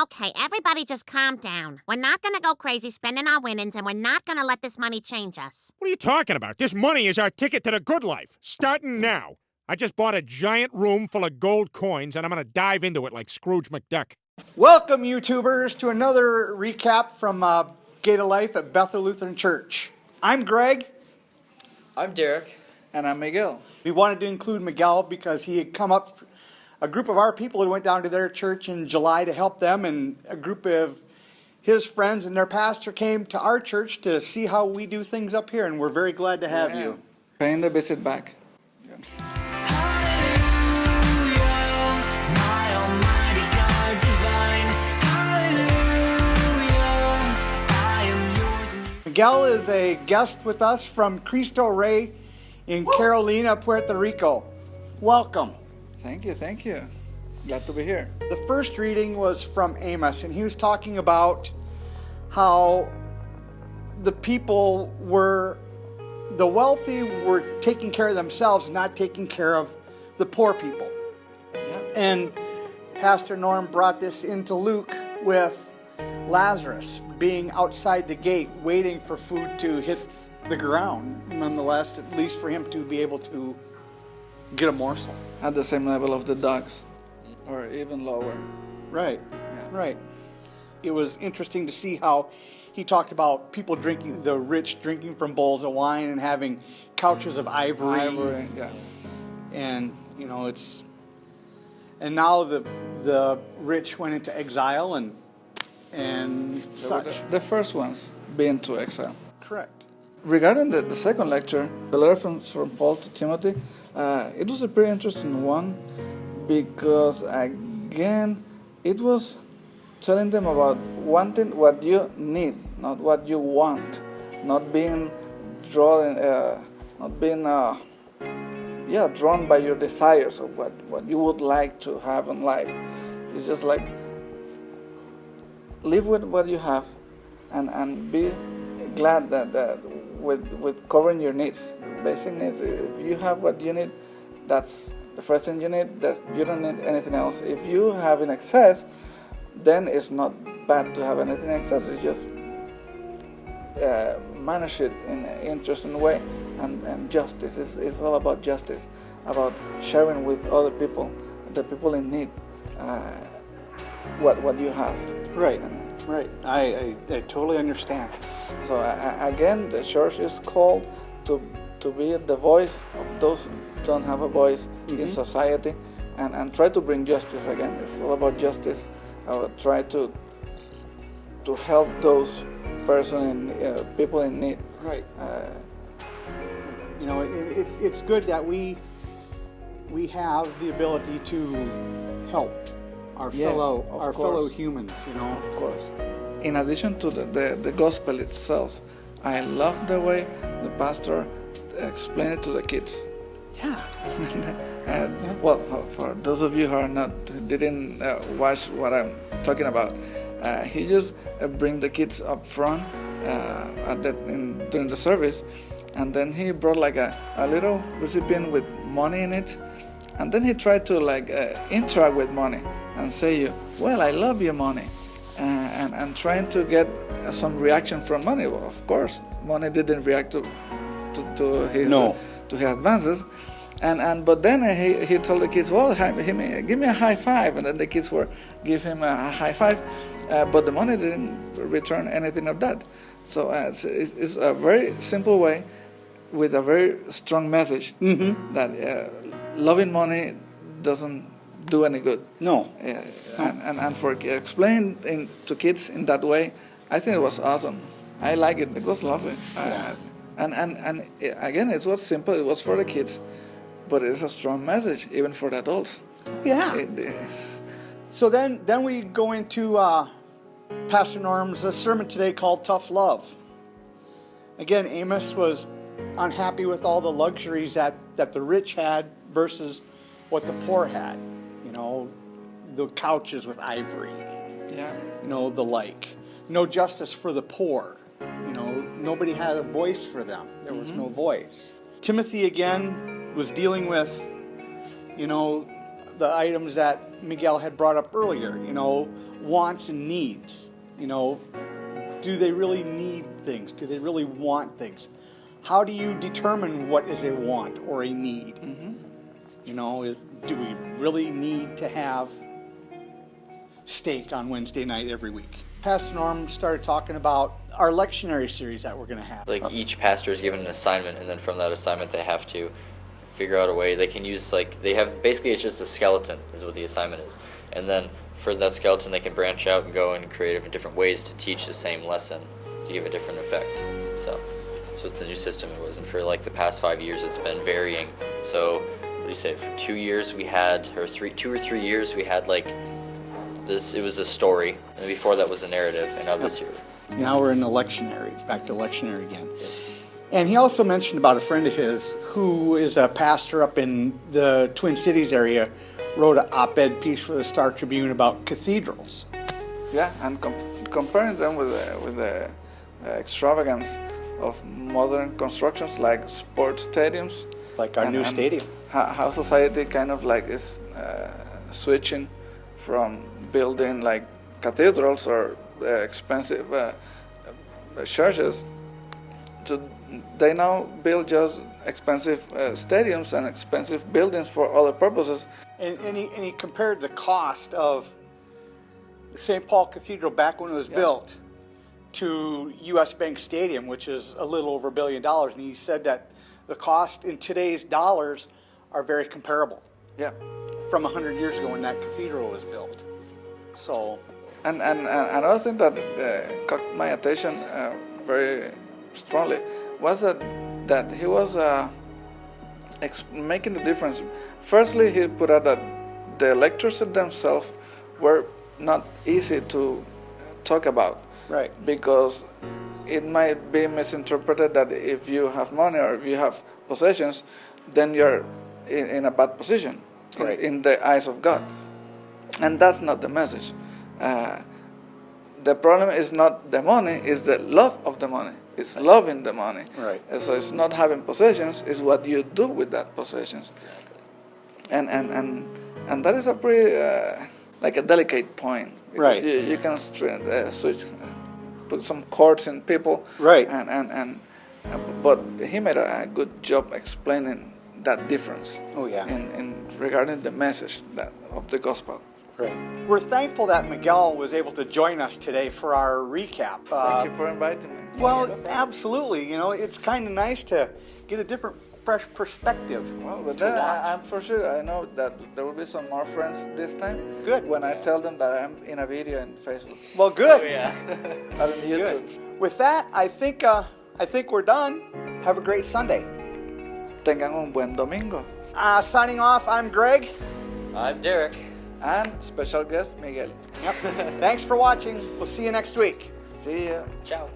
Okay, everybody just calm down. We're not gonna go crazy spending our winnings, and we're not gonna let this money change us. What are you talking about? This money is our ticket to the good life. Starting now. I just bought a giant room full of gold coins, and I'm gonna dive into it like Scrooge McDuck. Welcome, YouTubers, to another recap from Gate of Life at Bethel Lutheran Church. I'm Greg. I'm Derek. And I'm Miguel. We wanted to include Miguel because he had come up, a group of our people who went down to their church in July to help them, and a group of his friends and their pastor came to our church to see how we do things up here, and we're very glad to have you. Paying the visit back. Yeah. Miguel is a guest with us from Cristo Rey in Carolina, Puerto Rico. Welcome. Thank you, thank you. Glad to be here. The first reading was from Amos, and he was talking about how the wealthy were taking care of themselves, not taking care of the poor people. Yeah. And Pastor Norm brought this into Luke with Lazarus being outside the gate waiting for food to hit the ground, nonetheless, at least for him to be able to get a morsel. At the same level of the dogs, or even lower. Right, Yeah. right. It was interesting to see how he talked about people drinking, the rich drinking from bowls of wine and having couches of ivory. Yeah. And, you know, and now the rich went into exile and They were such. the first ones being to exile. Correct. Regarding the second lecture, the letter from Paul to Timothy, it was a pretty interesting one because, again, it was telling them about wanting what you need, not what you want, not being drawn, drawn by your desires of what you would like to have in life. It's just like live with what you have, and be glad that with covering your needs, basic needs. If you have what you need, that's the first thing you need. That you don't need anything else. If you have in excess, then it's not bad to have anything in excess. It's just manage it in an interesting way, and justice. It's all about justice, about sharing with other people, the people in need, what you have. Right, right. I totally understand. So again, the church is called to be the voice of those who don't have a voice in society, and try to bring justice again. It's all about justice. I would try to help those people in need. Right. You know, it's good that we have the ability to help our fellow humans. You know, Of course. In addition to the gospel itself, I love the way the pastor explained it to the kids. Yeah. Well, for those of you who didn't watch what I'm talking about, he just bring the kids up front during the service, and then he brought like a little recipient with money in it, and then he tried to interact with money and say, well, I love your money, and trying to get some reaction from money. Well, of course, money didn't react to his advances, but then he told the kids, well, give me a high five, and then the kids give him a high five, but the money didn't return anything of that. So it's a very simple way with a very strong message that loving money doesn't do any good. No. And for explaining to kids in that way, I think it was awesome. I like it. It was lovely. And again, it was simple. It was for the kids, but it's a strong message even for the adults. Yeah. So then we go into Pastor Norm's sermon today called Tough Love. Again, Amos was unhappy with all the luxuries that the rich had versus what the poor had. You know, the couches with ivory. Yeah. You know, the like. No justice for the poor. You know, nobody had a voice for them. There was no voice. Timothy, again, was dealing with, you know, the items that Miguel had brought up earlier, wants and needs. Do they really need things? Do they really want things? How do you determine what is a want or a need? Do we really need to have steak on Wednesday night every week? Pastor Norm started talking about our lectionary series that we're going to have. Like each pastor is given an assignment, and then from that assignment they have to figure out a way. They can use basically it's just a skeleton is what the assignment is. And then for that skeleton they can branch out and go and create different ways to teach the same lesson to give a different effect. So that's what the new system was. And for the past 5 years it's been varying. So what do you say, for 2 years we had, or 2 or 3 years we had this, it was a story, and before that was a narrative, and now this year. Now we're in the lectionary, back to lectionary again. And he also mentioned about a friend of his who is a pastor up in the Twin Cities area, wrote an op-ed piece for the Star Tribune about cathedrals. Yeah, and comparing them with the extravagance of modern constructions like sports stadiums. Like our new stadium. How society kind of is switching from building cathedrals or expensive churches to they now build just expensive stadiums and expensive buildings for other purposes. And he compared the cost of the St. Paul Cathedral back when it was built to U.S. Bank Stadium, which is a little over $1 billion. And he said that the cost in today's dollars are very comparable. Yeah. From 100 years ago when that cathedral was built. So. And another thing that caught my attention very strongly was that he was making the difference. Firstly, he put out that the lectures themselves were not easy to talk about. Right. Because it might be misinterpreted that if you have money or if you have possessions, then you're in a bad position in the eyes of God. And that's not the message. The problem is not the money, it's the love of the money. It's loving the money. Right. And so it's not having possessions, it's what you do with that possessions. And that is a pretty, a delicate point. Right. You can switch, put some chords in people. Right. But he made a good job explaining that difference. Oh, yeah. In regarding the message of the gospel. Right. We're thankful that Miguel was able to join us today for our recap. Thank you for inviting me. Well, absolutely. It's kind of nice to get a different, fresh perspective. Well, but then I'm for sure, I know that there will be some more friends this time. Good. When I tell them that I'm in a video in Facebook. Well, good. Oh, yeah. On YouTube. Good. With that, I think we're done. Have a great Sunday. Tengan un buen domingo. Signing off, I'm Greg. I'm Derek. And special guest, Miguel. Yep. Thanks for watching. We'll see you next week. See ya. Ciao.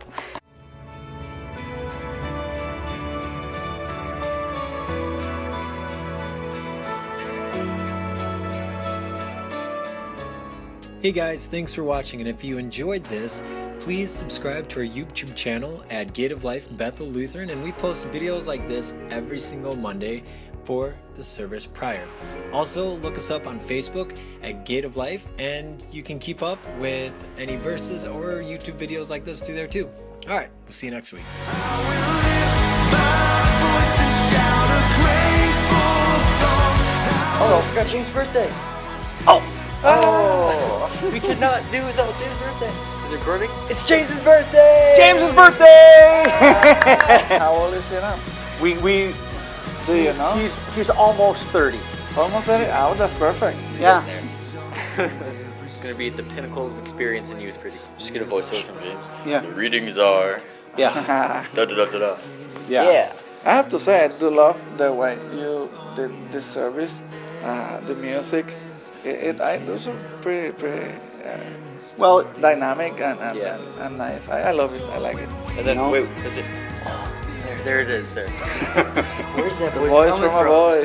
Hey guys, thanks for watching, and if you enjoyed this, please subscribe to our YouTube channel at Gate of Life Bethel Lutheran, and we post videos like this every single Monday for the service prior. Also, look us up on Facebook at Gate of Life, and you can keep up with any verses or YouTube videos like this through there too. Alright, we'll see you next week. Oh, I forgot James' birthday. Oh, we could not do without James' birthday. Is it recording? It's James' birthday! James's birthday! How old is he now? we Do you know? he's almost 30. Almost 30? Oh, that's perfect. Yeah. It's gonna be the pinnacle of experience in youth critique. Just get a voiceover from James. Yeah. The readings are Yeah. da da da da da. Yeah. I have to say, I do love the way you did this service, the music. It was pretty Well, dynamic and Yeah. nice. I love it. I like it. And then No. wait, is it? There it is. There. Where's that voice Voice coming from a voice.